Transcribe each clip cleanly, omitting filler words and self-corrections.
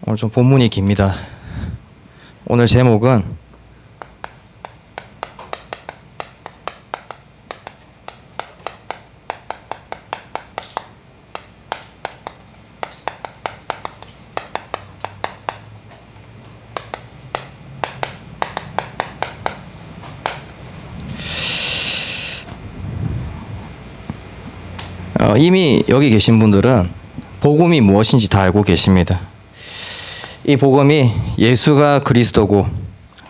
오늘 좀 본문이 깁니다. 오늘 제목은 이미 여기 계신 분들은 복음이 무엇인지 다 알고 계십니다. 이 복음이 예수가 그리스도고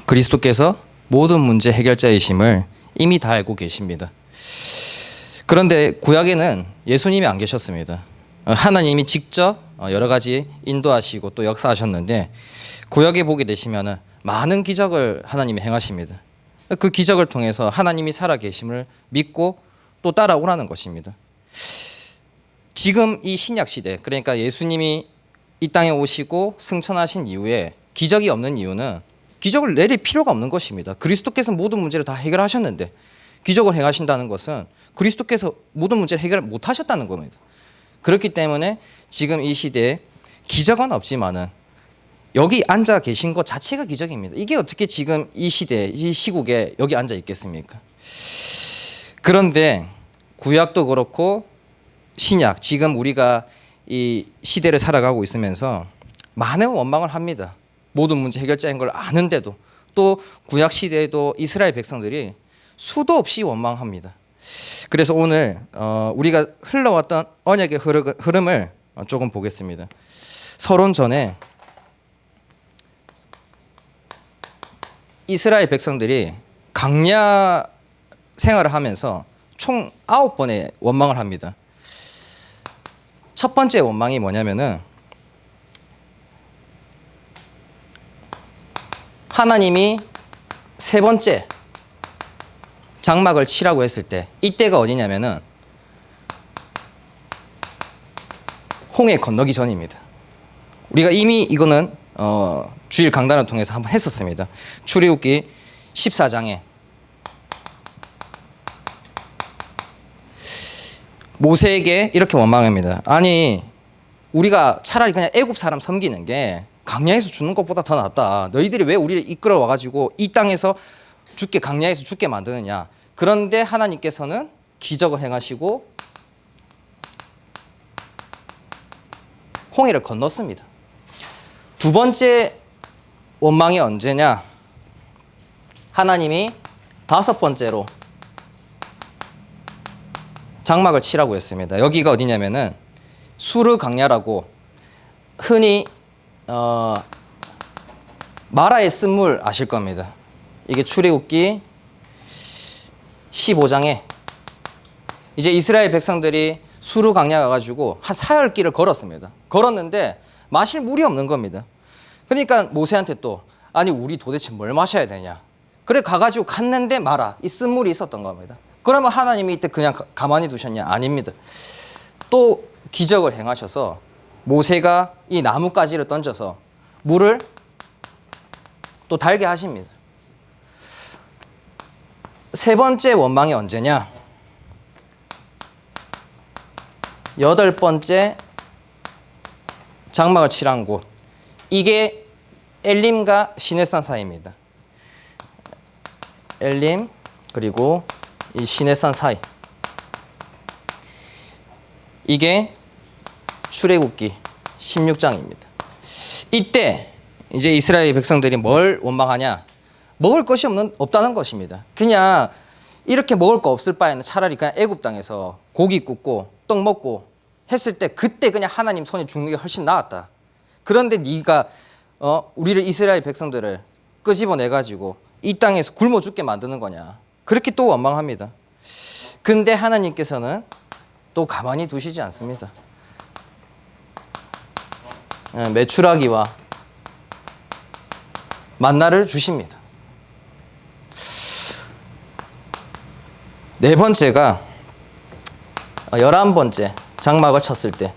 그리스도께서 모든 문제 해결자이심을 이미 다 알고 계십니다. 그런데 구약에는 예수님이 안 계셨습니다. 하나님이 직접 여러 가지 인도하시고 또 역사하셨는데 구약에 보게 되시면 많은 기적을 하나님이 행하십니다. 그 기적을 통해서 하나님이 살아계심을 믿고 또 따라오라는 것입니다. 지금 이 신약 시대, 그러니까 예수님이 이 땅에 오시고 승천하신 이후에 기적이 없는 이유는 기적을 내릴 필요가 없는 것입니다. 그리스도께서 모든 문제를 다 해결하셨는데 기적을 행하신다는 것은 그리스도께서 모든 문제를 해결 못하셨다는 겁니다. 그렇기 때문에 지금 이 시대에 기적은 없지만은 여기 앉아 계신 것 자체가 기적입니다. 이게 어떻게 지금 이 시대, 이 시국에 여기 앉아 있겠습니까? 그런데 구약도 그렇고 신약, 지금 우리가 이 시대를 살아가고 있으면서 많은 원망을 합니다. 모든 문제 해결자인 걸 아는데도 또 구약 시대에도 이스라엘 백성들이 수도 없이 원망합니다. 그래서 오늘 우리가 흘러왔던 언약의 흐름을 조금 보겠습니다. 서론 전에 이스라엘 백성들이 광야 생활을 하면서 총 9번의 원망을 합니다. 첫 번째 원망이 뭐냐면은 하나님이 세 번째 장막을 치라고 했을 때 이때가 어디냐면은 홍해 건너기 전입니다. 우리가 이미 이거는 주일 강단을 통해서 한번 했었습니다. 출애굽기 14장에 모세에게 이렇게 원망합니다. 아니 우리가 차라리 그냥 애굽 사람 섬기는 게 광야에서 죽는 것보다 더 낫다. 너희들이 왜 우리를 이끌어 와가지고 이 땅에서 죽게, 광야에서 죽게 만드느냐. 그런데 하나님께서는 기적을 행하시고 홍해를 건넜습니다. 두 번째 원망이 언제냐. 하나님이 다섯 번째로 장막을 치라고 했습니다. 여기가 어디냐면은 수르 강야라고 흔히 마라의 쓴물 아실 겁니다. 이게 출애굽기 15장에 이제 이스라엘 백성들이 수르 강야 가가지고 한 사흘길을 걸었습니다. 걸었는데 마실 물이 없는 겁니다. 그러니까 모세한테 또 아니 우리 도대체 뭘 마셔야 되냐. 그래 가가지고 갔는데 마라 이 쓴물이 있었던 겁니다. 그러면 하나님이 이때 그냥 가만히 두셨냐? 아닙니다. 또 기적을 행하셔서 모세가 이 나뭇가지를 던져서 물을 또 달게 하십니다. 세 번째 원망이 언제냐? 8번째 장막을 칠한 곳. 이게 엘림과 시내산 사이입니다. 엘림 그리고 이 시내산 사이. 이게 출애굽기 16장입니다. 이때 이제 이스라엘 백성들이 뭘 원망하냐? 먹을 것이 없다는 것입니다. 그냥 이렇게 먹을 거 없을 바에는 차라리 그냥 애굽 땅에서 고기 굽고 떡 먹고 했을 때 그때 그냥 하나님 손에 죽는 게 훨씬 나았다. 그런데 네가 우리를 이스라엘 백성들을 끄집어내 가지고 이 땅에서 굶어 죽게 만드는 거냐? 그렇게 또 원망합니다. 근데 하나님께서는 또 가만히 두시지 않습니다. 메추라기와 만나를 주십니다. 네 번째가 11번째 장막을 쳤을 때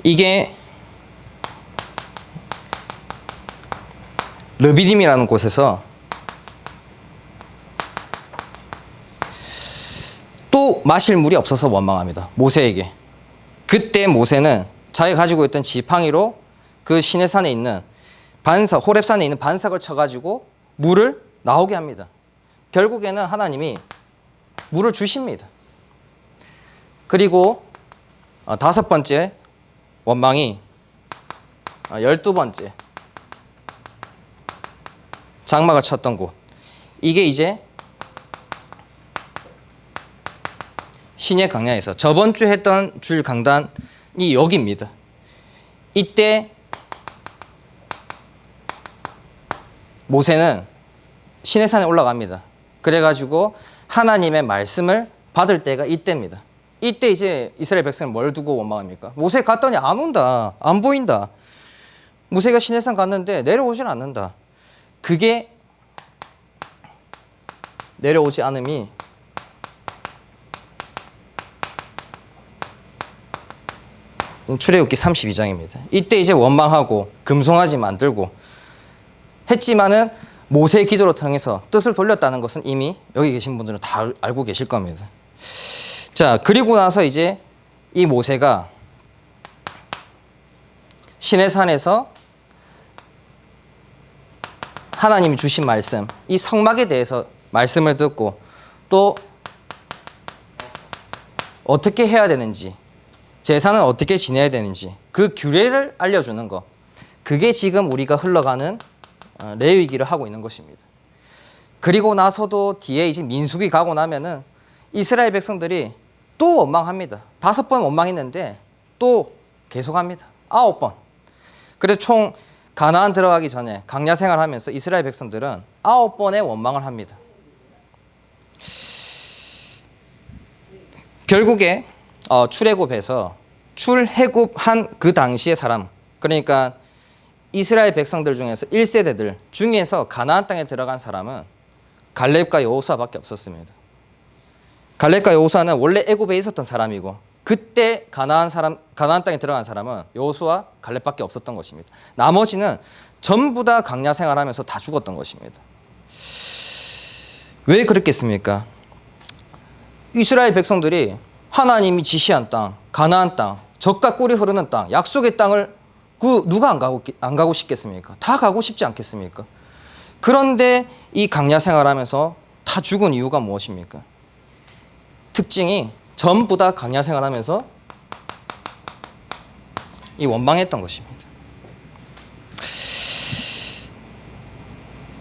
이게 르비딤이라는 곳에서 또 마실 물이 없어서 원망합니다. 모세에게. 그때 모세는 자기가 가지고 있던 지팡이로 그 시내산에 있는 호렙산에 있는 반석을 쳐가지고 물을 나오게 합니다. 결국에는 하나님이 물을 주십니다. 그리고 5번째 원망이 12번째 장막을 쳤던 곳. 이게 이제 시내 강야에서 저번 주 했던 줄 강단이 여기입니다. 이때 모세는 시내산에 올라갑니다. 그래가지고 하나님의 말씀을 받을 때가 이때입니다. 이때 이제 이스라엘 백성은 뭘 두고 원망합니까? 모세 갔더니 안 온다. 안 보인다. 모세가 시내산 갔는데 내려오질 않는다. 그게 내려오지 않음이 출애굽기 32장입니다. 이때 이제 원망하고 금송아지 만들고 했지만은 모세의 기도로 통해서 뜻을 돌렸다는 것은 이미 여기 계신 분들은 다 알고 계실 겁니다. 자, 그리고 나서 이제 이 모세가 시내산에서 하나님이 주신 말씀, 이 성막에 대해서 말씀을 듣고 또 어떻게 해야 되는지, 제사는 어떻게 지내야 되는지 그 규례를 알려주는 것, 그게 지금 우리가 흘러가는 레위기를 하고 있는 것입니다. 그리고 나서도 뒤에 이제 민수기 가고 나면은 이스라엘 백성들이 또 원망합니다. 5번 원망했는데 또 계속합니다. 9번. 그래서 총 가나안 들어가기 전에 광야 생활하면서 이스라엘 백성들은 9번의 원망을 합니다. 결국에 출애굽에서 출애굽한 그 당시의 사람, 그러니까 이스라엘 백성들 중에서 1세대들 중에서 가나안 땅에 들어간 사람은 갈렙과 여호수아밖에 없었습니다. 갈렙과 여호수아는 원래 애굽에 있었던 사람이고 그때 가나안 땅에 들어간 사람은 여호수아, 갈렙밖에 없었던 것입니다. 나머지는 전부 다 광야 생활하면서 다 죽었던 것입니다. 왜 그랬겠습니까? 이스라엘 백성들이 하나님이 지시한 땅, 가나안 땅, 젖과 꿀이 흐르는 땅, 약속의 땅을 누가 안 가고 싶겠습니까? 다 가고 싶지 않겠습니까? 그런데 이 광야 생활하면서 다 죽은 이유가 무엇입니까? 특징이 전부 다 광야 생활하면서 이 원망했던 것입니다.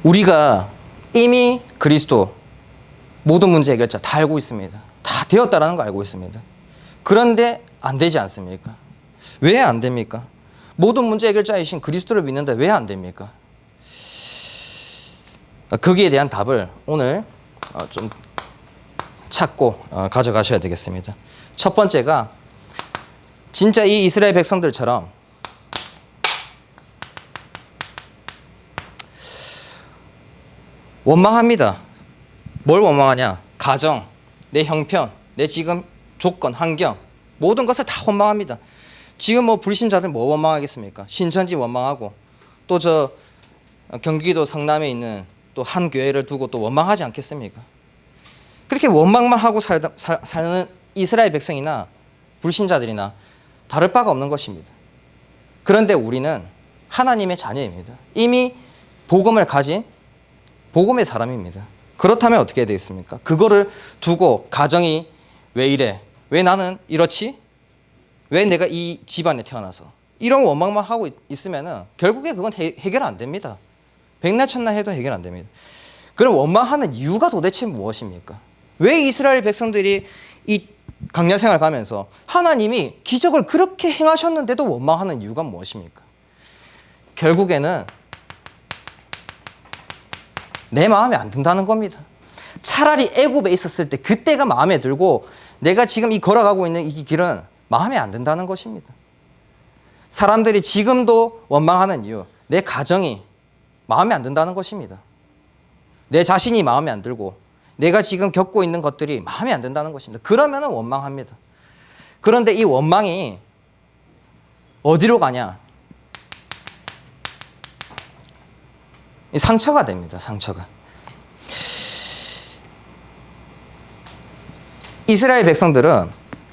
우리가 이미 그리스도 모든 문제 해결자 다 알고 있습니다. 다 되었다라는 거 알고 있습니다. 그런데 안 되지 않습니까? 왜 안 됩니까? 모든 문제 해결자이신 그리스도를 믿는데 왜 안 됩니까? 거기에 대한 답을 오늘 좀 찾고 가져가셔야 되겠습니다. 첫 번째가 진짜 이 이스라엘 백성들처럼 원망합니다. 뭘 원망하냐? 가정, 내 형편, 내 지금 조건, 환경 모든 것을 다 원망합니다. 지금 불신자들 뭐 원망하겠습니까? 신천지 원망하고 또 저 경기도 성남에 있는 또 한 교회를 두고 또 원망하지 않겠습니까? 그렇게 원망만 하고 사는 이스라엘 백성이나 불신자들이나 다를 바가 없는 것입니다. 그런데 우리는 하나님의 자녀입니다. 이미 복음을 가진 복음의 사람입니다. 그렇다면 어떻게 되겠습니까? 그거를 두고 가정이 왜 이래? 왜 나는 이렇지? 왜 내가 이 집안에 태어나서? 이런 원망만 하고 있으면 결국에 그건 해결 안 됩니다. 백날 천날 해도 해결 안 됩니다. 그럼 원망하는 이유가 도대체 무엇입니까? 왜 이스라엘 백성들이 이 광야 생활 가면서 하나님이 기적을 그렇게 행하셨는데도 원망하는 이유가 무엇입니까? 결국에는 내 마음에 안 든다는 겁니다. 차라리 애굽에 있었을 때 그때가 마음에 들고 내가 지금 걸어가고 있는 이 길은 마음에 안 든다는 것입니다. 사람들이 지금도 원망하는 이유, 내 가정이 마음에 안 든다는 것입니다. 내 자신이 마음에 안 들고 내가 지금 겪고 있는 것들이 마음에 안 든다는 것입니다. 그러면 원망합니다. 그런데 이 원망이 어디로 가냐? 상처가 됩니다. 상처가. 이스라엘 백성들은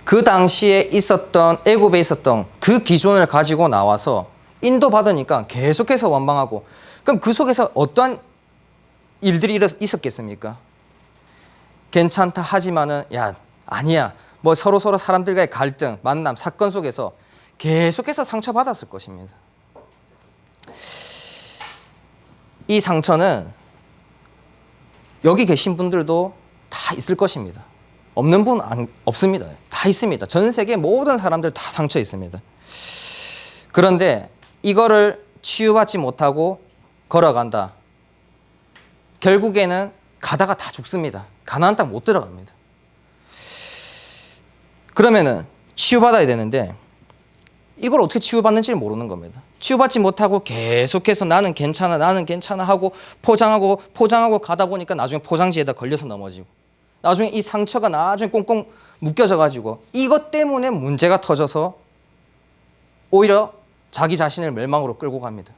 그 당시에 있었던 애굽에 있었던 그 기준을 가지고 나와서 인도받으니까 계속해서 원망하고, 그럼 그 속에서 어떠한 일들이 있었겠습니까? 괜찮다 하지만은 야 아니야 뭐 서로 사람들과의 갈등, 만남, 사건 속에서 계속해서 상처받았을 것입니다. 이 상처는 여기 계신 분들도 다 있을 것입니다. 없는 분 없습니다. 다 있습니다. 전 세계 모든 사람들 다 상처 있습니다. 그런데 이거를 치유받지 못하고 걸어간다. 결국에는 가다가 다 죽습니다. 가나안 땅 못 들어갑니다. 그러면은 치유받아야 되는데 이걸 어떻게 치유받는지를 모르는 겁니다. 치유받지 못하고 계속해서 나는 괜찮아 하고 포장하고 가다 보니까 나중에 포장지에다 걸려서 넘어지고, 나중에 이 상처가 나중에 꽁꽁 묶여져 가지고 이것 때문에 문제가 터져서 오히려 자기 자신을 멸망으로 끌고 갑니다.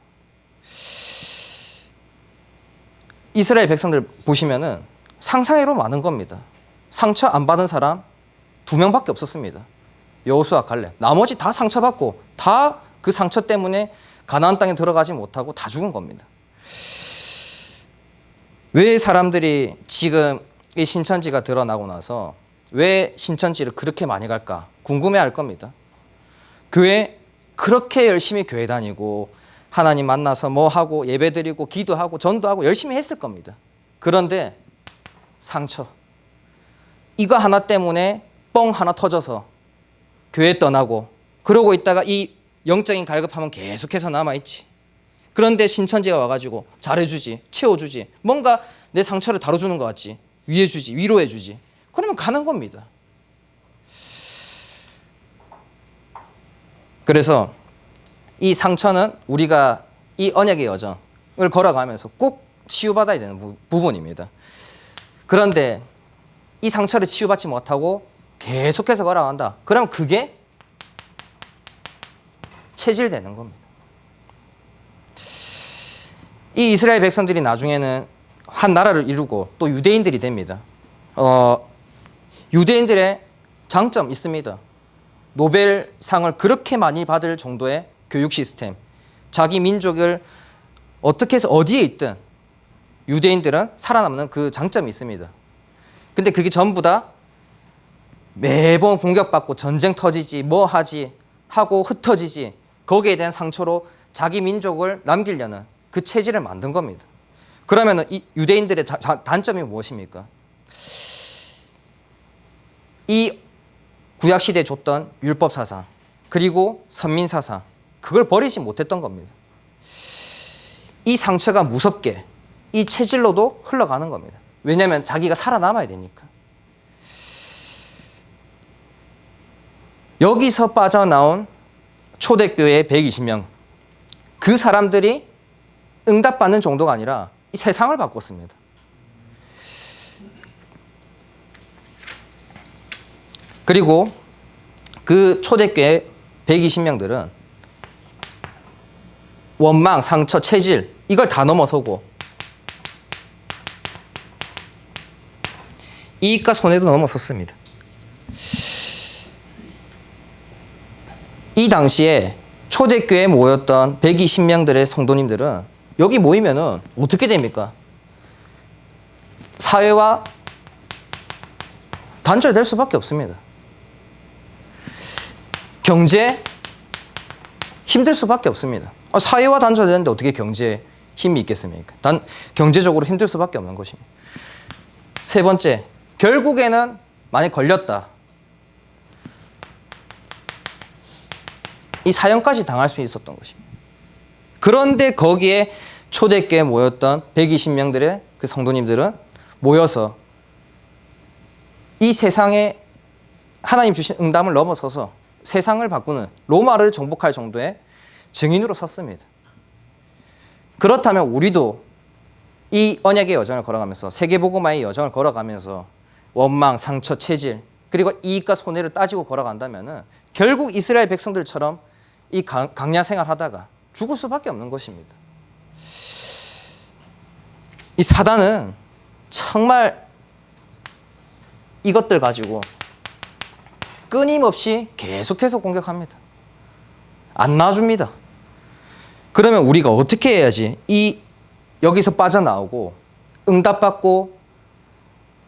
이스라엘 백성들 보시면은 상상외로 많은 겁니다. 상처 안 받은 사람 2명밖에 없었습니다. 여호수아, 갈렙. 나머지 다 상처받고 다 그 상처 때문에 가나안 땅에 들어가지 못하고 다 죽은 겁니다. 왜 사람들이 지금 이 신천지가 드러나고 나서 왜 신천지를 그렇게 많이 갈까 궁금해할 겁니다. 교회 그렇게 열심히 교회 다니고 하나님 만나서 뭐 하고 예배드리고 기도하고 전도하고 열심히 했을 겁니다. 그런데 상처, 이거 하나 때문에 뻥 하나 터져서 교회 떠나고 그러고 있다가 이 영적인 갈급함은 계속해서 남아있지. 그런데 신천지가 와가지고 잘해주지, 채워주지, 뭔가 내 상처를 다뤄주는 것 같지, 위해주지, 위로해주지. 그러면 가는 겁니다. 그래서 이 상처는 우리가 이 언약의 여정을 걸어가면서 꼭 치유받아야 되는 부분입니다. 그런데 이 상처를 치유받지 못하고 계속해서 걸어간다. 그럼 그게 체질되는 겁니다. 이 이스라엘 백성들이 나중에는 한 나라를 이루고 또 유대인들이 됩니다. 유대인들의 장점 있습니다. 노벨상을 그렇게 많이 받을 정도의 교육 시스템, 자기 민족을 어떻게 해서 어디에 있든 유대인들은 살아남는 그 장점이 있습니다. 근데 그게 전부 다 매번 공격받고 전쟁 터지지 뭐 하지 하고 흩어지지, 거기에 대한 상처로 자기 민족을 남기려는 그 체질을 만든 겁니다. 그러면 이 유대인들의 단점이 무엇입니까? 이 구약시대에 줬던 율법사상 그리고 선민사상, 그걸 버리지 못했던 겁니다. 이 상처가 무섭게 이 체질로도 흘러가는 겁니다. 왜냐하면 자기가 살아남아야 되니까. 여기서 빠져나온 초대교회 120명, 그 사람들이 응답받는 정도가 아니라 이 세상을 바꿨습니다. 그리고 그 초대교회 120명들은 원망, 상처, 체질, 이걸 다 넘어서고 이익과 손해도 넘어섰습니다. 이 당시에 초대교회에 모였던 120명들의 성도님들은 여기 모이면은 어떻게 됩니까? 사회와 단절될 수밖에 없습니다. 경제 힘들 수밖에 없습니다. 사회와 단절되는데 어떻게 경제에 힘이 있겠습니까? 경제적으로 힘들 수밖에 없는 것입니다. 세 번째, 결국에는 만약 걸렸다, 이 사형까지 당할 수 있었던 것입니다. 그런데 거기에 초대교회에 모였던 120명들의 그 성도님들은 모여서 이 세상에 하나님 주신 응답을 넘어서서 세상을 바꾸는, 로마를 정복할 정도의 증인으로 섰습니다. 그렇다면 우리도 이 언약의 여정을 걸어가면서, 세계복음화의 여정을 걸어가면서 원망, 상처, 체질, 그리고 이익과 손해를 따지고 걸어간다면 결국 이스라엘 백성들처럼 이 강야 생활하다가 죽을 수밖에 없는 것입니다. 이 사단은 정말 이것들 가지고 끊임없이 계속해서 공격합니다. 안 놔줍니다. 그러면 우리가 어떻게 해야지 여기서 빠져나오고 응답받고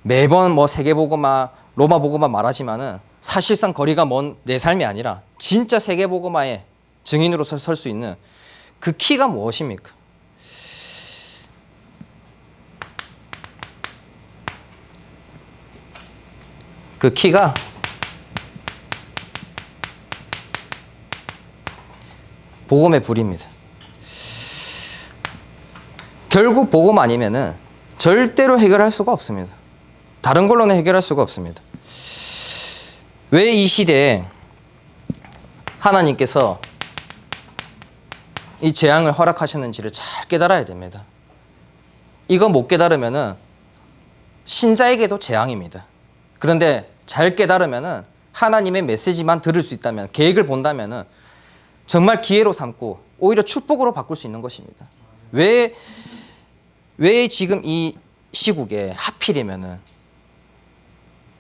매번 뭐 세계복음화, 로마복음화 말하지만은 사실상 거리가 먼 내 삶이 아니라 진짜 세계복음화의 증인으로서 설 수 있는 그 키가 무엇입니까? 그 키가 복음의 불입니다. 결국 복음 아니면은 절대로 해결할 수가 없습니다. 다른 걸로는 해결할 수가 없습니다. 왜 이 시대에 하나님께서 이 재앙을 허락하셨는지를 잘 깨달아야 됩니다. 이거 못 깨달으면은 신자에게도 재앙입니다. 그런데 잘 깨달으면은 하나님의 메시지만 들을 수 있다면, 계획을 본다면은 정말 기회로 삼고 오히려 축복으로 바꿀 수 있는 것입니다. 왜 지금 이 시국에 하필이면은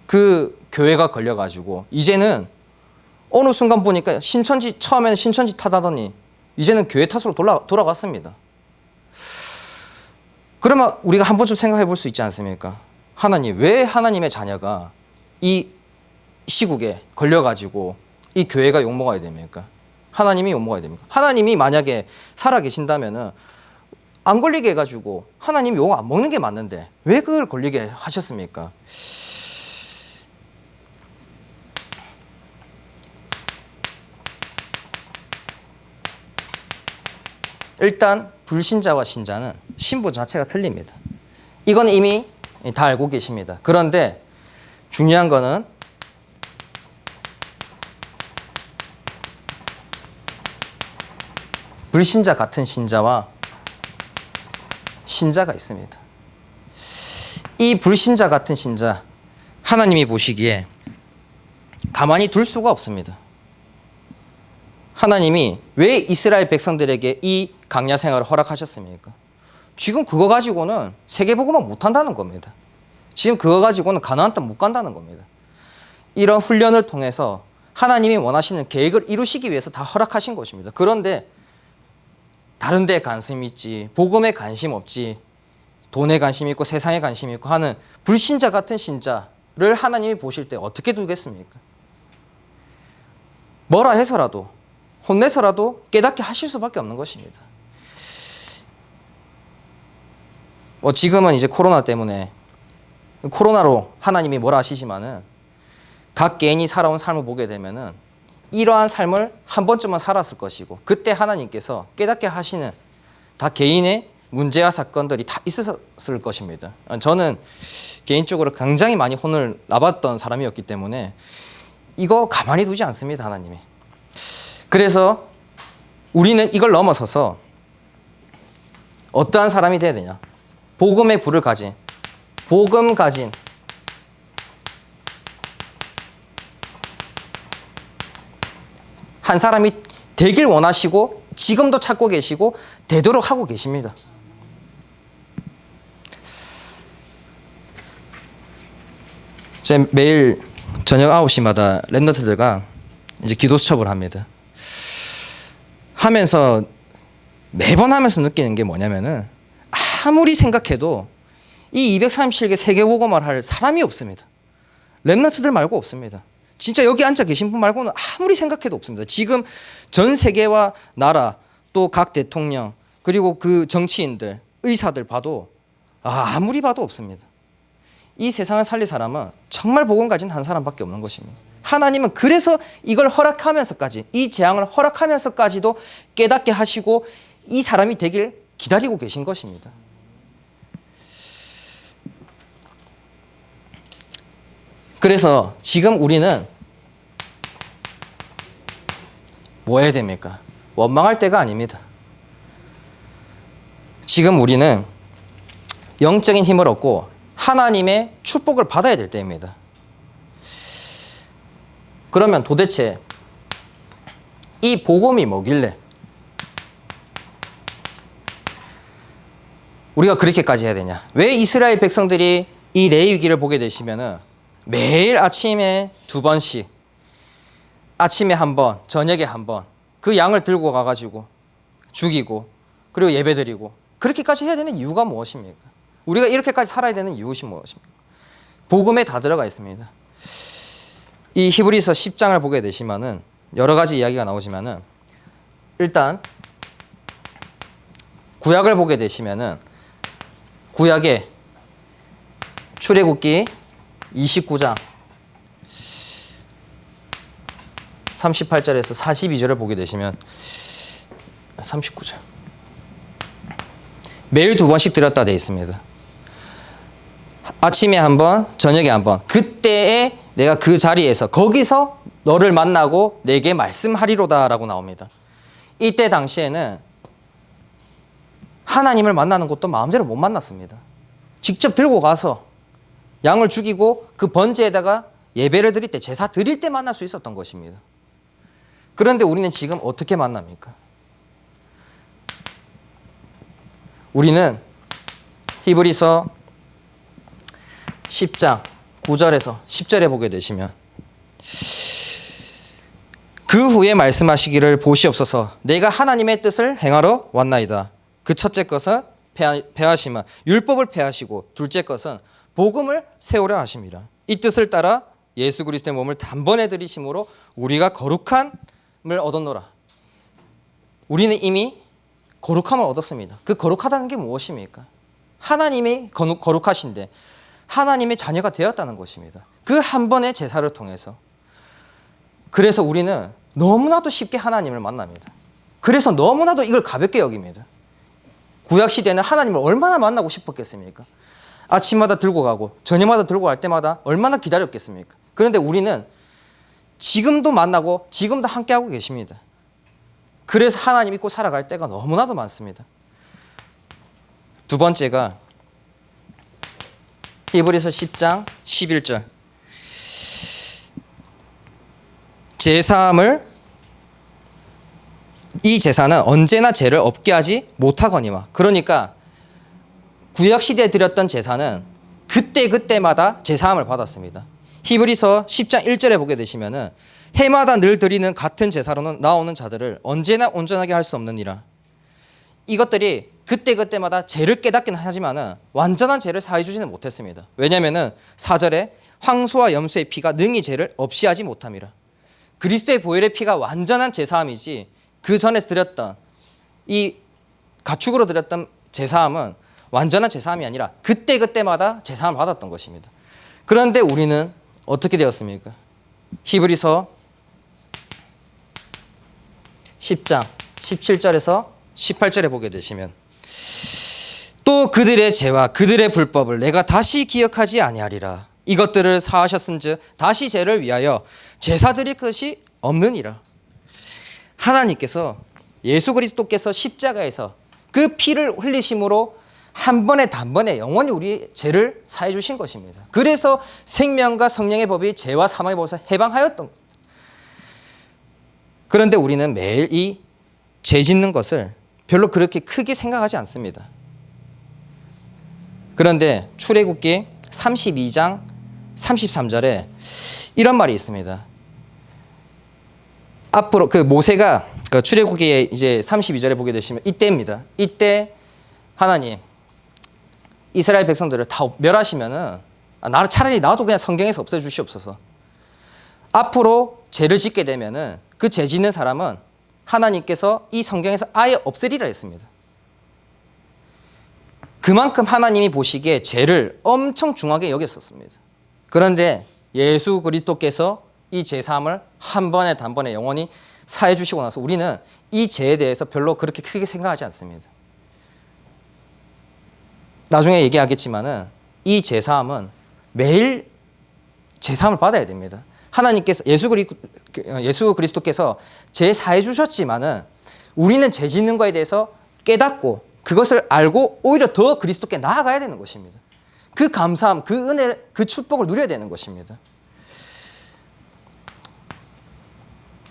그 교회가 걸려가지고 이제는 어느 순간 보니까 처음에는 신천지 탓하더니 이제는 교회 탓으로 돌아갔습니다. 그러면 우리가 한 번쯤 생각해 볼 수 있지 않습니까? 하나님, 왜 하나님의 자녀가 이 시국에 걸려가지고 이 교회가 욕먹어야 됩니까? 하나님이 욕먹어야 됩니까? 하나님이 만약에 살아계신다면은 안 걸리게 해가지고 하나님이 욕 안 먹는 게 맞는데 왜 그걸 걸리게 하셨습니까? 일단 불신자와 신자는 신분 자체가 틀립니다. 이건 이미 다 알고 계십니다. 그런데 중요한 거는 불신자 같은 신자와 신자가 있습니다. 이 불신자 같은 신자, 하나님이 보시기에 가만히 둘 수가 없습니다. 하나님이 왜 이스라엘 백성들에게 이 강야 생활을 허락하셨습니까? 지금 그거 가지고는 세계복음화 못한다는 겁니다. 지금 그거 가지고는 가나안 땅 못 간다는 겁니다. 이런 훈련을 통해서 하나님이 원하시는 계획을 이루시기 위해서 다 허락하신 것입니다. 그런데 다른 데에 관심 있지, 복음에 관심 없지, 돈에 관심 있고 세상에 관심 있고 하는 불신자 같은 신자를 하나님이 보실 때 어떻게 두겠습니까? 뭐라 해서라도, 혼내서라도 깨닫게 하실 수밖에 없는 것입니다. 지금은 이제 코로나 때문에 코로나로 하나님이 뭐라 하시지만은 각 개인이 살아온 삶을 보게 되면은 이러한 삶을 한 번쯤은 살았을 것이고, 그때 하나님께서 깨닫게 하시는 다 개인의 문제와 사건들이 다 있었을 것입니다. 저는 개인적으로 굉장히 많이 혼을 나봤던 사람이었기 때문에 이거 가만히 두지 않습니다, 하나님이. 그래서 우리는 이걸 넘어서서 어떠한 사람이 돼야 되냐? 복음의 불을 가진, 복음 가진 한 사람이 되길 원하시고 지금도 찾고 계시고 되도록 하고 계십니다. 제 매일 저녁 9시마다 랩너트들과 이제 기도 수첩을 합니다. 하면서 매번 하면서 느끼는 게 뭐냐면은 아무리 생각해도 이 237개 세계복음화를 할 사람이 없습니다. 랩너트들 말고 없습니다. 진짜 여기 앉아 계신 분 말고는 아무리 생각해도 없습니다. 지금 전 세계와 나라, 또 각 대통령, 그리고 그 정치인들, 의사들 봐도 아무리 봐도 없습니다. 이 세상을 살릴 사람은 정말 복음 가진 한 사람밖에 없는 것입니다. 하나님은 그래서 이걸 허락하면서까지, 이 재앙을 허락하면서까지도 깨닫게 하시고 이 사람이 되길 기다리고 계신 것입니다. 그래서 지금 우리는 뭐 해야 됩니까? 원망할 때가 아닙니다. 지금 우리는 영적인 힘을 얻고 하나님의 축복을 받아야 될 때입니다. 그러면 도대체 이 복음이 뭐길래 우리가 그렇게까지 해야 되냐? 왜 이스라엘 백성들이 이 레위기를 보게 되시면은 매일 아침에 2번씩 아침에 한 번, 저녁에 한 번 그 양을 들고 가가지고 죽이고 그리고 예배드리고 그렇게까지 해야 되는 이유가 무엇입니까? 우리가 이렇게까지 살아야 되는 이유가 무엇입니까? 복음에 다 들어가 있습니다. 이 히브리서 10장을 보게 되시면은 여러 가지 이야기가 나오지만은 일단 구약을 보게 되시면은 구약의 출애굽기 29장 38절에서 42절을 보게 되시면 39절 매일 2번씩 드렸다 되어 있습니다. 아침에 한 번, 저녁에 한 번. 그때에 내가 그 자리에서 거기서 너를 만나고 내게 말씀하리로다라고 나옵니다. 이때 당시에는 하나님을 만나는 것도 마음대로 못 만났습니다. 직접 들고 가서 양을 죽이고 그 번제에다가 예배를 드릴 때, 제사 드릴 때 만날 수 있었던 것입니다. 그런데 우리는 지금 어떻게 만납니까? 우리는 히브리서 10장 9절에서 10절에 보게 되시면 그 후에 말씀하시기를 보시옵소서 내가 하나님의 뜻을 행하러 왔나이다. 그 첫째 것은 폐하심은 율법을 폐하시고 둘째 것은 복음을 세우려 하심이라. 이 뜻을 따라 예수 그리스도의 몸을 단번에 들이심으로 우리가 거룩함을 얻었노라. 우리는 이미 거룩함을 얻었습니다. 그 거룩하다는 게 무엇입니까? 하나님이 거룩하신데 하나님의 자녀가 되었다는 것입니다. 그 한 번의 제사를 통해서. 그래서 우리는 너무나도 쉽게 하나님을 만납니다. 그래서 너무나도 이걸 가볍게 여깁니다. 구약시대는 하나님을 얼마나 만나고 싶었겠습니까? 아침마다 들고 가고 저녁마다 들고 갈 때마다 얼마나 기다렸겠습니까? 그런데 우리는 지금도 만나고 지금도 함께하고 계십니다. 그래서 하나님 믿고 살아갈 때가 너무나도 많습니다. 두 번째가 히브리서 10장 11절 제사함을 이 제사는 언제나 죄를 없게 하지 못하거니와. 그러니까 구약시대에 드렸던 제사는 그때마다 제사함을 받았습니다. 히브리서 10장 1절에 보게 되시면은 해마다 늘 드리는 같은 제사로는 나오는 자들을 언제나 온전하게 할 수 없느니라. 이것들이 그때마다 죄를 깨닫긴 하지만은 완전한 죄를 사해 주지는 못했습니다. 왜냐면은 4절에 황소와 염소의 피가 능히 죄를 없이 하지 못함이라. 그리스도의 보혈의 피가 완전한 제사함이지 그 전에 드렸던 이 가축으로 드렸던 제사함은 완전한 제사함이 아니라 그때마다 제사함을 받았던 것입니다. 그런데 우리는 어떻게 되었습니까? 히브리서 10장 17절에서 18절에 보게 되시면 또 그들의 죄와 그들의 불법을 내가 다시 기억하지 아니하리라. 이것들을 사하셨은즉 다시 죄를 위하여 제사 드릴 것이 없느니라. 하나님께서 예수 그리스도께서 십자가에서 그 피를 흘리심으로 한 번에 단번에 영원히 우리의 죄를 사해 주신 것입니다. 그래서 생명과 성령의 법이 죄와 사망의 법에서 해방하였던 겁니다. 그런데 우리는 매일 이 죄 짓는 것을 별로 그렇게 크게 생각하지 않습니다. 그런데 출애굽기 32장 33절에 이런 말이 있습니다. 앞으로 그 모세가 그 출애굽기에 이제 32절에 보게 되시면 이때입니다. 이때 하나님 이스라엘 백성들을 다 멸하시면은 나는 차라리 나도 그냥 성경에서 없애 주시옵소서. 앞으로 죄를 짓게 되면은 그 죄 짓는 사람은 하나님께서 이 성경에서 아예 없애리라 했습니다. 그만큼 하나님이 보시기에 죄를 엄청 중하게 여겼었습니다. 그런데 예수 그리스도께서 이 죄사함을 한 번에 단번에 영원히 사해 주시고 나서 우리는 이 죄에 대해서 별로 그렇게 크게 생각하지 않습니다. 나중에 얘기하겠지만은 이 제사함은 매일 제사함을 받아야 됩니다. 하나님께서 예수 그리스도께서 죄 사해 주셨지만은 우리는 죄 짓는 거에 대해서 깨닫고 그것을 알고 오히려 더 그리스도께 나아가야 되는 것입니다. 그 감사함, 그 은혜, 그 축복을 누려야 되는 것입니다.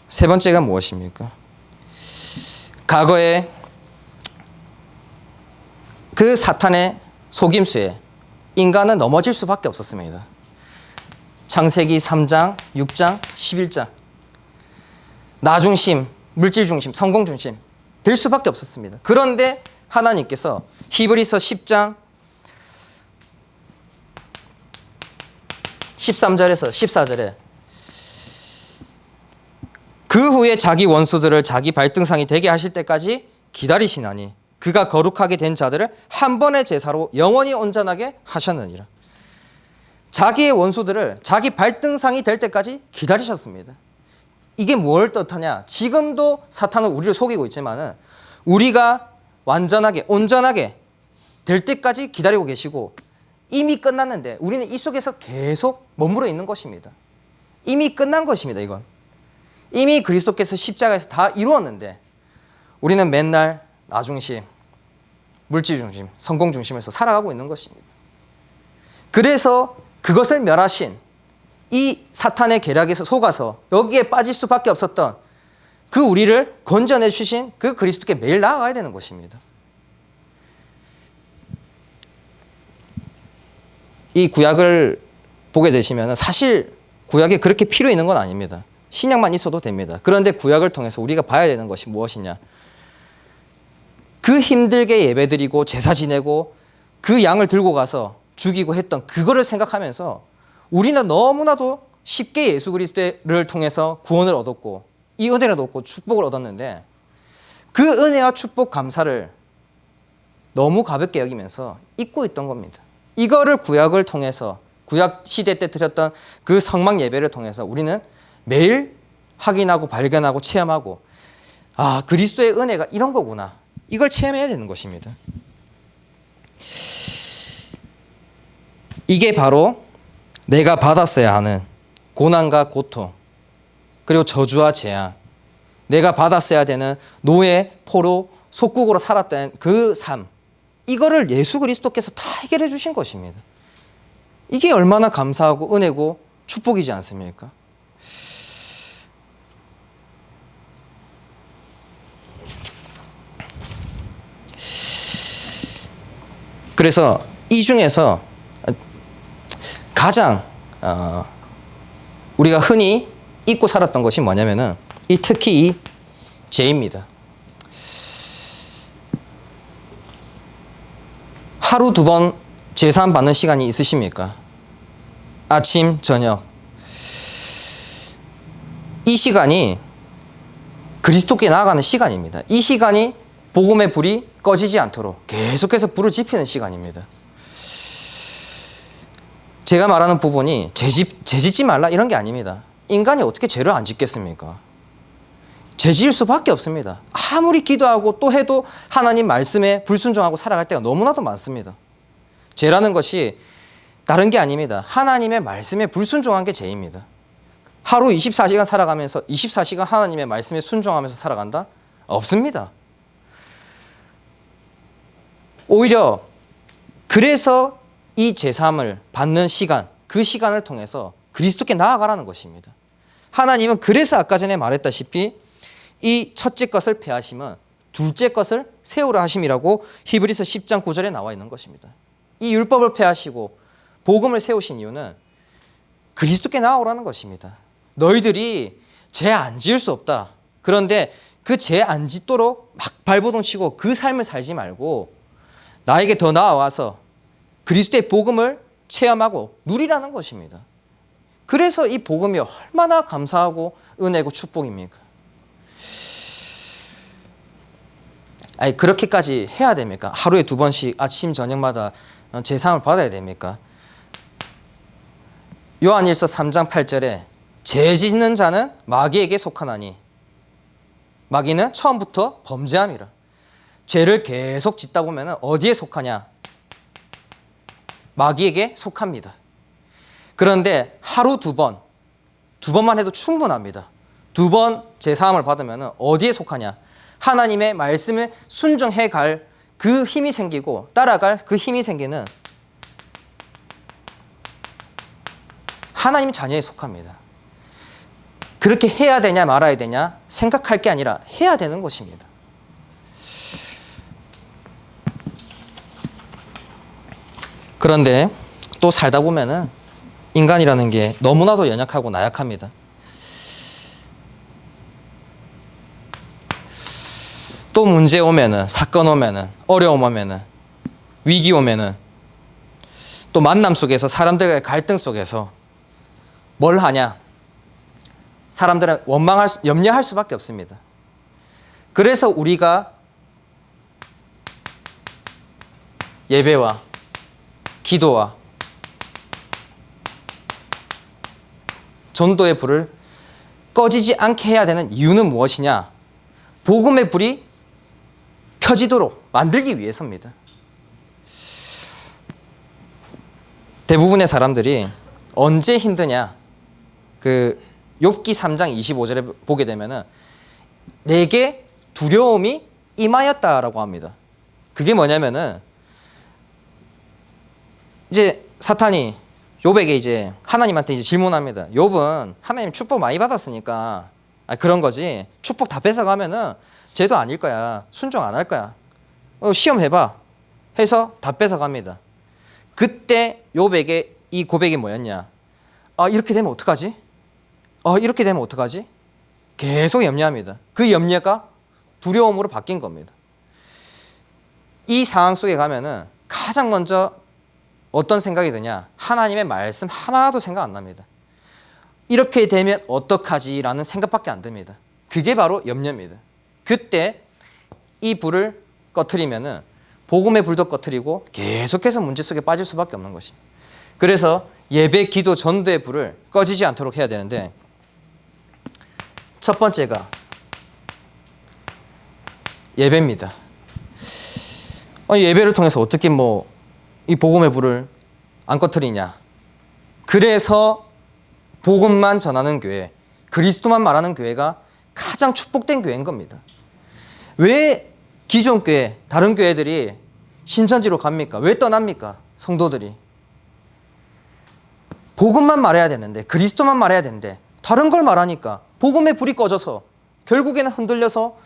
세 번째가 무엇입니까? 과거에 그 사탄의 속임수에 인간은 넘어질 수밖에 없었습니다. 창세기 3장, 6장, 11장. 나 중심, 물질 중심, 성공 중심 될 수밖에 없었습니다. 그런데 하나님께서 히브리서 10장 13절에서 14절에 그 후에 자기 원수들을 자기 발등상이 되게 하실 때까지 기다리시나니 그가 거룩하게 된 자들을 한 번의 제사로 영원히 온전하게 하셨느니라. 자기의 원수들을 자기 발등상이 될 때까지 기다리셨습니다. 이게 뭘 뜻하냐? 지금도 사탄은 우리를 속이고 있지만은 우리가 완전하게 온전하게 될 때까지 기다리고 계시고 이미 끝났는데 우리는 이 속에서 계속 머물러 있는 것입니다. 이미 끝난 것입니다. 이건 이미 그리스도께서 십자가에서 다 이루었는데 우리는 맨날 나 중심, 물질 중심, 성공 중심에서 살아가고 있는 것입니다. 그래서 그것을 멸하신 이 사탄의 계략에서 속아서 여기에 빠질 수밖에 없었던 그 우리를 건져내 주신 그 그리스도께 매일 나아가야 되는 것입니다. 이 구약을 보게 되시면 사실 구약이 그렇게 필요 있는 건 아닙니다. 신약만 있어도 됩니다. 그런데 구약을 통해서 우리가 봐야 되는 것이 무엇이냐? 그 힘들게 예배드리고 제사 지내고 그 양을 들고 가서 죽이고 했던 그거를 생각하면서 우리는 너무나도 쉽게 예수 그리스도를 통해서 구원을 얻었고 이 은혜를 얻고 축복을 얻었는데 그 은혜와 축복 감사를 너무 가볍게 여기면서 잊고 있던 겁니다. 이거를 구약을 통해서 구약 시대 때 드렸던 그 성막 예배를 통해서 우리는 매일 확인하고 발견하고 체험하고 아, 그리스도의 은혜가 이런 거구나. 이걸 체험해야 되는 것입니다. 이게 바로 내가 받았어야 하는 고난과 고통 그리고 저주와 재앙, 내가 받았어야 되는 노예, 포로, 속국으로 살았던 그 삶, 이거를 예수 그리스도께서 다 해결해 주신 것입니다. 이게 얼마나 감사하고 은혜고 축복이지 않습니까? 그래서 이 중에서 가장 우리가 흔히 잊고 살았던 것이 뭐냐면은 특히 이 죄입니다. 하루 두 번 제사함 받는 시간이 있으십니까? 아침, 저녁. 이 시간이 그리스도께 나아가는 시간입니다. 이 시간이 복음의 불이 꺼지지 않도록 계속해서 불을 지피는 시간입니다. 제가 말하는 부분이 죄 짓지 말라 이런 게 아닙니다. 인간이 어떻게 죄를 안 짓겠습니까? 죄 지을 수밖에 없습니다. 아무리 기도하고 또 해도 하나님 말씀에 불순종하고 살아갈 때가 너무나도 많습니다. 죄라는 것이 다른 게 아닙니다. 하나님의 말씀에 불순종한 게 죄입니다. 하루 24시간 살아가면서 24시간 하나님의 말씀에 순종하면서 살아간다? 없습니다. 오히려 그래서 이 제사함을 받는 시간, 그 시간을 통해서 그리스도께 나아가라는 것입니다. 하나님은 그래서 아까 전에 말했다시피 이 첫째 것을 폐하심은 둘째 것을 세우라 하심이라고 히브리서 10장 9절에 나와 있는 것입니다. 이 율법을 폐하시고 복음을 세우신 이유는 그리스도께 나아오라는 것입니다. 너희들이 죄 안 지을 수 없다. 그런데 그 죄 안 짓도록 막 발버둥치고 그 삶을 살지 말고 나에게 더 나아와서 그리스도의 복음을 체험하고 누리라는 것입니다. 그래서 이 복음이 얼마나 감사하고 은혜고 축복입니까? 아니 그렇게까지 해야 됩니까? 하루에 두 번씩 아침 저녁마다 제사함을 받아야 됩니까? 요한일서 3장 8절에 죄 짓는 자는 마귀에게 속하나니 마귀는 처음부터 범죄함이라. 죄를 계속 짓다 보면 어디에 속하냐? 마귀에게 속합니다. 그런데 하루 두 번만 해도 충분합니다. 두 번 제사함을 받으면 어디에 속하냐? 하나님의 말씀에 순종해 갈 그 힘이 생기고 따라갈 그 힘이 생기는 하나님 자녀에 속합니다. 그렇게 해야 되냐 말아야 되냐 생각할 게 아니라 해야 되는 것입니다. 그런데 또 살다 보면은 인간이라는 게 너무나도 연약하고 나약합니다. 또 문제 오면은, 사건 오면은, 어려움 오면은, 위기 오면은, 또 만남 속에서, 사람들과의 갈등 속에서 뭘 하냐? 사람들은 염려할 수밖에 없습니다. 그래서 우리가 예배와 기도와 전도의 불을 꺼지지 않게 해야 되는 이유는 무엇이냐? 복음의 불이 켜지도록 만들기 위해서입니다. 대부분의 사람들이 언제 힘드냐? 그 욥기 3장 25절에 보게 되면은 내게 두려움이 임하였다라고 합니다. 그게 뭐냐면은 이제 사탄이 욥에게 이제 하나님한테 이제 질문합니다. 욥은 하나님 축복 많이 받았으니까 그런 거지. 축복 다 뺏어가면은 쟤도 아닐 거야. 순종 안 할 거야. 시험 해봐. 해서 다 뺏어갑니다. 그때 욥에게 이 고백이 뭐였냐? 이렇게 되면 어떡하지? 이렇게 되면 어떡하지? 계속 염려합니다. 그 염려가 두려움으로 바뀐 겁니다. 이 상황 속에 가면은 가장 먼저 어떤 생각이 드냐? 하나님의 말씀 하나도 생각 안 납니다. 이렇게 되면 어떡하지라는 생각밖에 안 듭니다. 그게 바로 염려입니다. 그때 이 불을 꺼트리면은 복음의 불도 꺼트리고 계속해서 문제 속에 빠질 수밖에 없는 것입니다. 그래서 예배, 기도, 전도의 불을 꺼지지 않도록 해야 되는데 첫 번째가 예배입니다. 예배를 통해서 어떻게 이 복음의 불을 안 꺼트리냐? 그래서 복음만 전하는 교회, 그리스도만 말하는 교회가 가장 축복된 교회인 겁니다. 왜 기존 교회, 다른 교회들이 신천지로 갑니까? 왜 떠납니까? 성도들이. 복음만 말해야 되는데, 그리스도만 말해야 되는데 다른 걸 말하니까 복음의 불이 꺼져서 결국에는 흔들려서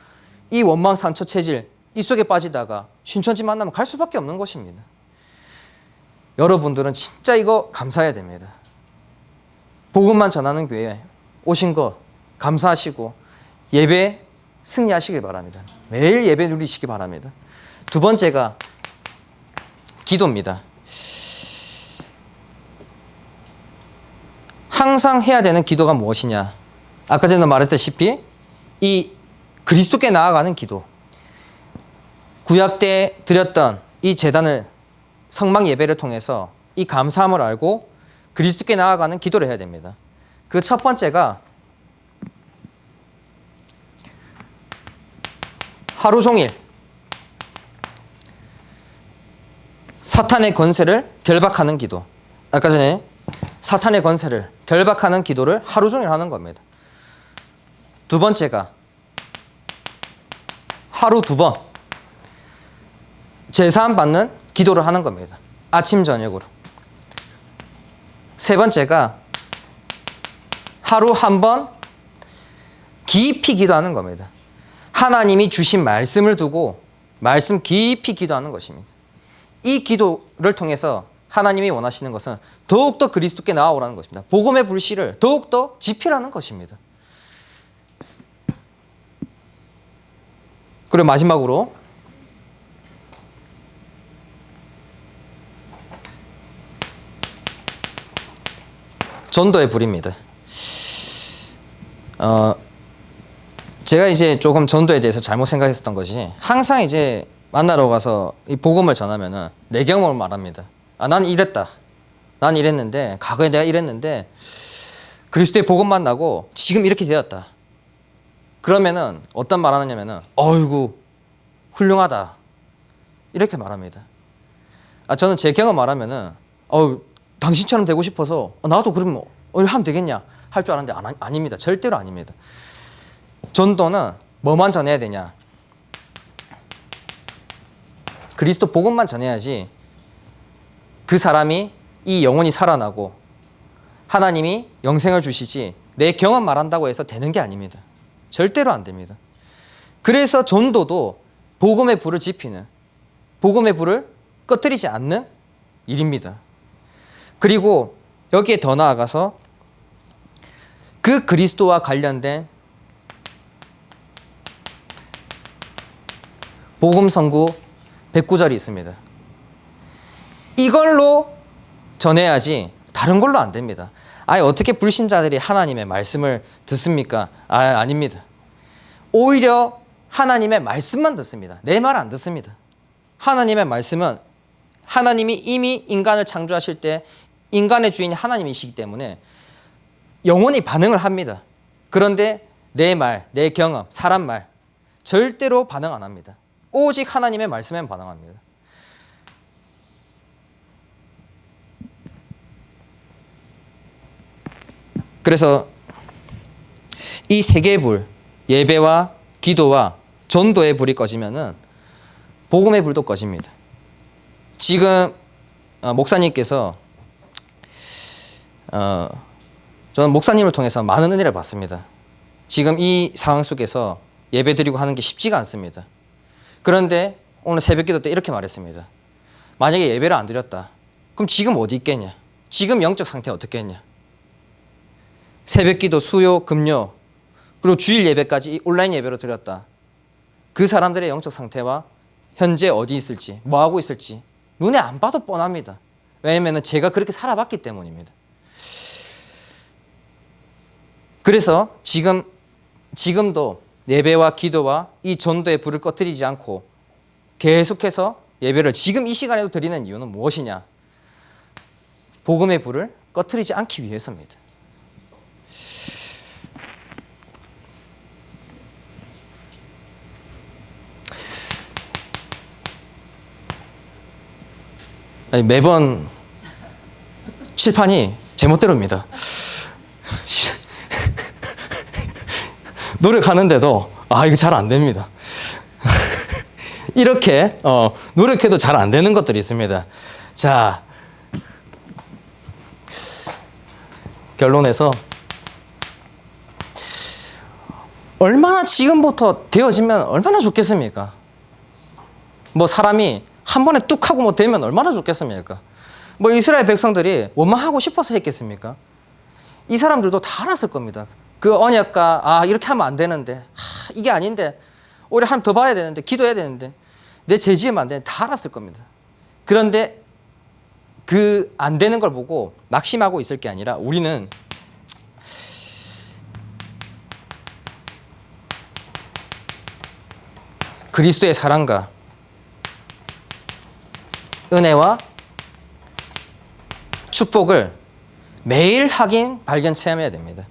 이 원망상처 체질 이 속에 빠지다가 신천지 만나면 갈 수밖에 없는 것입니다. 여러분들은 진짜 이거 감사해야 됩니다. 복음만 전하는 교회에 오신 거 감사하시고 예배 승리하시길 바랍니다. 매일 예배 누리시기 바랍니다. 두 번째가 기도입니다. 항상 해야 되는 기도가 무엇이냐? 아까 전에 말했다시피 이 그리스도께 나아가는 기도. 구약 때 드렸던 이 제단을 성막 예배를 통해서 이 감사함을 알고 그리스도께 나아가는 기도를 해야 됩니다. 그 첫 번째가 하루 종일 사탄의 권세를 결박하는 기도. 아까 전에 사탄의 권세를 결박하는 기도를 하루 종일 하는 겁니다. 두 번째가 하루 2번 제사함 받는 기도를 하는 겁니다. 아침 저녁으로. 세 번째가 하루 1번 깊이 기도하는 겁니다. 하나님이 주신 말씀을 두고 말씀 깊이 기도하는 것입니다. 이 기도를 통해서 하나님이 원하시는 것은 더욱더 그리스도께 나아오라는 것입니다. 복음의 불씨를 더욱더 지피라는 것입니다. 그리고 마지막으로 전도의 불입니다. 제가 이제 조금 전도에 대해서 잘못 생각했었던 것이 항상 이제 만나러 가서 이 복음을 전하면은 내 경험을 말합니다. 난 이랬다. 난 이랬는데 과거에 내가 이랬는데 그리스도의 복음 만나고 지금 이렇게 되었다. 그러면은 어떤 말 하느냐면은 어이구 훌륭하다. 이렇게 말합니다. 저는 제 경험 말하면은 당신처럼 되고 싶어서 나도 그러면 하면 되겠냐 할 줄 알았는데 아닙니다. 절대로 아닙니다. 전도는 뭐만 전해야 되냐? 그리스도 복음만 전해야지 그 사람이 이 영혼이 살아나고 하나님이 영생을 주시지 내 경험 말한다고 해서 되는 게 아닙니다. 절대로 안 됩니다. 그래서 전도도 복음의 불을 지피는, 복음의 불을 꺼뜨리지 않는 일입니다. 그리고 여기에 더 나아가서 그 그리스도와 관련된 복음 선구 109절이 있습니다. 이걸로 전해야지 다른 걸로 안 됩니다. 아예 어떻게 불신자들이 하나님의 말씀을 듣습니까? 아닙니다. 오히려 하나님의 말씀만 듣습니다. 내 말 안 듣습니다. 하나님의 말씀은 하나님이 이미 인간을 창조하실 때 인간의 주인이 하나님이시기 때문에 영원히 반응을 합니다. 그런데 내 말, 내 경험, 사람 말 절대로 반응 안 합니다. 오직 하나님의 말씀에만 반응합니다. 그래서 이 세 개의 불, 예배와 기도와 전도의 불이 꺼지면은 복음의 불도 꺼집니다. 지금 목사님께서 저는 목사님을 통해서 많은 은혜를 받습니다. 지금 이 상황 속에서 예배 드리고 하는 게 쉽지가 않습니다. 그런데 오늘 새벽기도 때 이렇게 말했습니다. 만약에 예배를 안 드렸다. 그럼 지금 어디 있겠냐? 지금 영적 상태 어떻게 했냐? 새벽기도 수요, 금요, 그리고 주일 예배까지 온라인 예배로 드렸다. 그 사람들의 영적 상태와 현재 어디 있을지, 뭐 하고 있을지 눈에 안 봐도 뻔합니다. 왜냐하면 제가 그렇게 살아봤기 때문입니다. 그래서 지금도 예배와 기도와 이 전도의 불을 꺼뜨리지 않고 계속해서 예배를 지금 이 시간에도 드리는 이유는 무엇이냐? 복음의 불을 꺼뜨리지 않기 위해서입니다. 아니, 매번 칠판이 제멋대로입니다. 노력하는데도 이거 잘 안 됩니다. 이렇게 노력해도 잘 안 되는 것들이 있습니다. 자, 결론에서 얼마나 지금부터 되어지면 얼마나 좋겠습니까? 뭐 사람이 한 번에 뚝 하고 뭐 되면 얼마나 좋겠습니까? 뭐 이스라엘 백성들이 원망하고 싶어서 했겠습니까? 이 사람들도 다 알았을 겁니다. 그 언약과 이렇게 하면 안 되는데 이게 아닌데 오히려 하나님 더 봐야 되는데 기도해야 되는데 내 죄지으면 안 되는데 다 알았을 겁니다. 그런데 그 안 되는 걸 보고 낙심하고 있을 게 아니라 우리는 그리스도의 사랑과 은혜와 축복을 매일 확인, 발견, 체험해야 됩니다.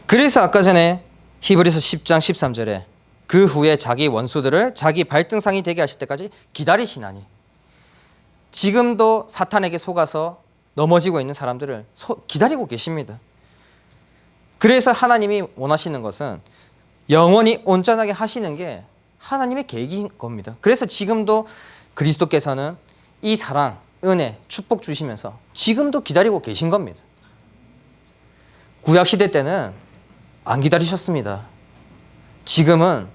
그래서 아까 전에 히브리서 10장 13절에 그 후에 자기 원수들을 자기 발등상이 되게 하실 때까지 기다리시나니, 지금도 사탄에게 속아서 넘어지고 있는 사람들을 기다리고 계십니다. 그래서 하나님이 원하시는 것은 영원히 온전하게 하시는 게 하나님의 계획인 겁니다. 그래서 지금도 그리스도께서는 이 사랑, 은혜, 축복 주시면서 지금도 기다리고 계신 겁니다. 구약시대 때는 안 기다리셨습니다. 지금은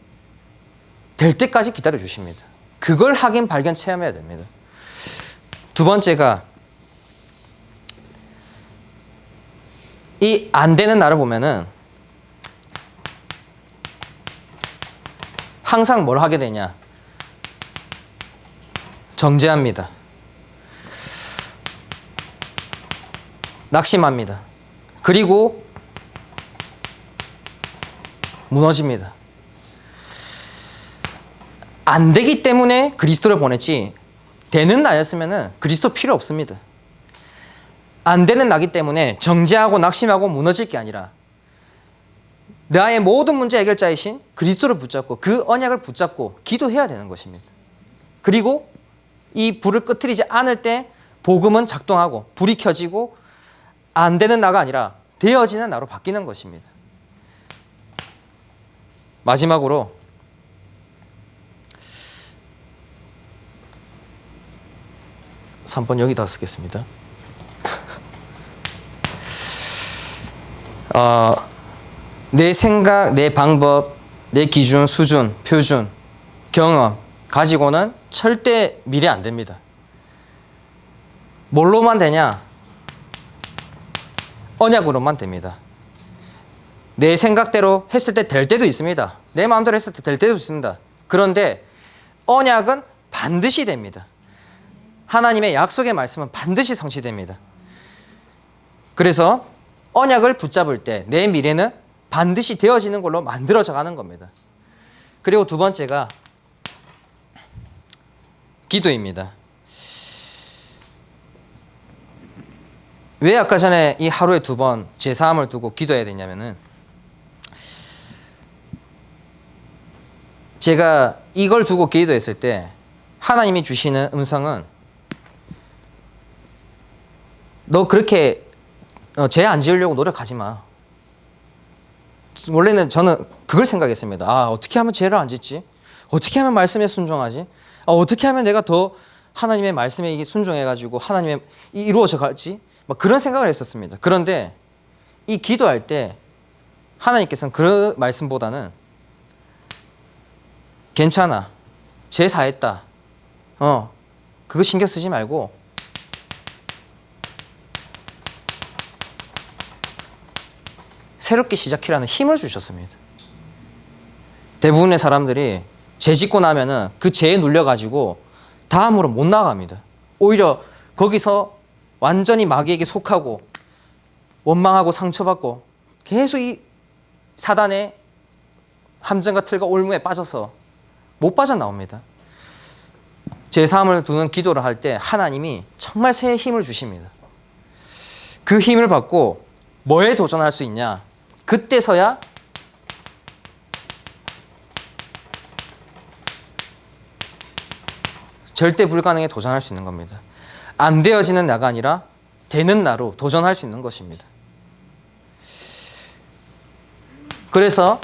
될 때까지 기다려 주십니다. 그걸 확인, 발견, 체험해야 됩니다. 두 번째가 이 안 되는 나를 보면은 항상 뭘 하게 되냐? 정죄합니다. 낙심합니다. 그리고 무너집니다. 안 되기 때문에 그리스도를 보냈지, 되는 나였으면 그리스도 필요 없습니다. 안 되는 나기 때문에 정죄하고 낙심하고 무너질 게 아니라 나의 모든 문제 해결자이신 그리스도를 붙잡고 그 언약을 붙잡고 기도해야 되는 것입니다. 그리고 이 불을 꺼뜨리지 않을 때 복음은 작동하고 불이 켜지고 안 되는 나가 아니라 되어지는 나로 바뀌는 것입니다. 마지막으로 (3번) 여기다 쓰겠습니다. 내 생각, 내 방법, 내 기준, 수준, 표준, 경험 가지고는 절대 미래 안 됩니다. 뭘로만 되냐? 언약으로만 됩니다. 내 생각대로 했을 때 될 때도 있습니다. 내 마음대로 했을 때 될 때도 있습니다. 그런데 언약은 반드시 됩니다. 하나님의 약속의 말씀은 반드시 성취됩니다. 그래서 언약을 붙잡을 때 내 미래는 반드시 되어지는 걸로 만들어져 가는 겁니다. 그리고 두 번째가 기도입니다. 왜 아까 전에 이 하루에 2번 제사함을 두고 기도해야 되냐면은, 제가 이걸 두고 기도했을 때 하나님이 주시는 음성은, 너 그렇게 죄 안 지으려고 노력하지 마. 원래는 저는 그걸 생각했습니다. 어떻게 하면 죄를 안 짓지? 어떻게 하면 말씀에 순종하지? 어떻게 하면 내가 더 하나님의 말씀에 순종해가지고 하나님의 이루어져 갈지? 막 그런 생각을 했었습니다. 그런데 이 기도할 때 하나님께서는 그 말씀보다는 괜찮아, 제사했다, 그거 신경 쓰지 말고 새롭게 시작이라는 힘을 주셨습니다. 대부분의 사람들이 죄 짓고 나면은 그 죄에 눌려가지고 다음으로 못 나갑니다. 오히려 거기서 완전히 마귀에게 속하고 원망하고 상처받고 계속 이 사단의 함정과 틀과 올무에 빠져서 못 빠져나옵니다. 제사함을 두는 기도를 할 때 하나님이 정말 새 힘을 주십니다. 그 힘을 받고 뭐에 도전할 수 있냐? 그때서야 절대 불가능에 도전할 수 있는 겁니다. 안 되어지는 나가 아니라 되는 나로 도전할 수 있는 것입니다. 그래서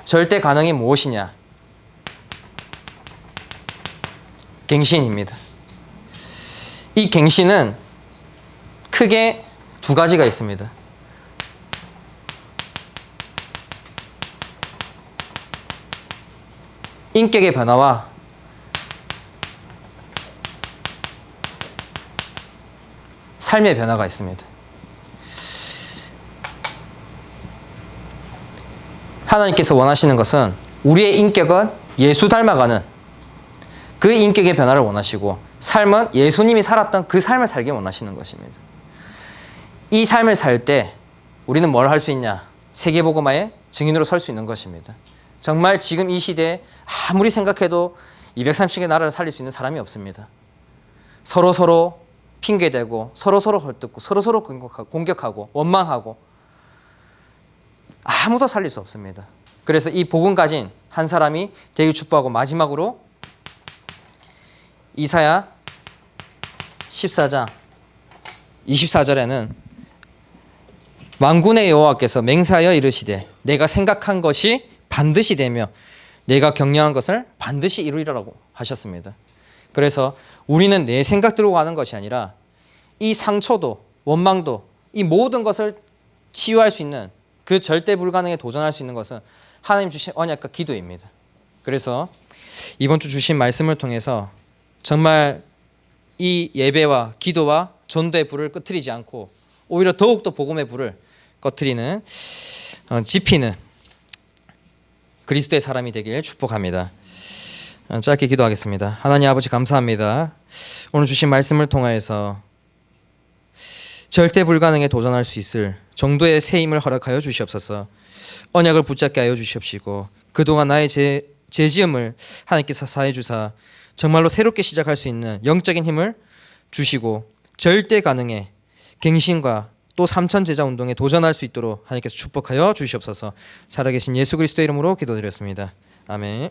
절대 가능이 무엇이냐? 갱신입니다. 이 갱신은 크게 2가지가 있습니다. 인격의 변화와 삶의 변화가 있습니다. 하나님께서 원하시는 것은 우리의 인격은 예수 닮아가는 그 인격의 변화를 원하시고, 삶은 예수님이 살았던 그 삶을 살기 원하시는 것입니다. 이 삶을 살 때 우리는 뭘 할 수 있냐? 세계복음화의 증인으로 설 수 있는 것입니다. 정말 지금 이 시대에 아무리 생각해도 230의 나라를 살릴 수 있는 사람이 없습니다. 서로 핑계대고 서로 헐뜯고 서로 공격하고 원망하고 아무도 살릴 수 없습니다. 그래서 이 복음 가진 한 사람이 되길 축복하고, 마지막으로 이사야 14장 24절에는 만군의 여호와께서 맹세하여 이르시되 내가 생각한 것이 반드시 되며 내가 격려한 것을 반드시 이루리라고 하셨습니다. 그래서 우리는 내 생각대로 가는 것이 아니라 이 상처도 원망도 이 모든 것을 치유할 수 있는 그 절대 불가능에 도전할 수 있는 것은 하나님 주신 언약과 기도입니다. 그래서 이번 주 주신 말씀을 통해서 정말 이 예배와 기도와 전도의 불을 꺼트리지 않고 오히려 더욱더 복음의 불을 꺼트리는 지피는 그리스도의 사람이 되길 축복합니다. 짧게 기도하겠습니다. 하나님 아버지 감사합니다. 오늘 주신 말씀을 통하여서 절대 불가능에 도전할 수 있을 정도의 새 힘을 허락하여 주시옵소서. 언약을 붙잡게 하여 주시옵시고, 그동안 나의 죄지음을 하나님께서 사해 주사 정말로 새롭게 시작할 수 있는 영적인 힘을 주시고, 절대 가능에 갱신과 또 3천 제자 운동에 도전할 수 있도록 하나님께서 축복하여 주시옵소서. 살아계신 예수 그리스도의 이름으로 기도드렸습니다. 아멘.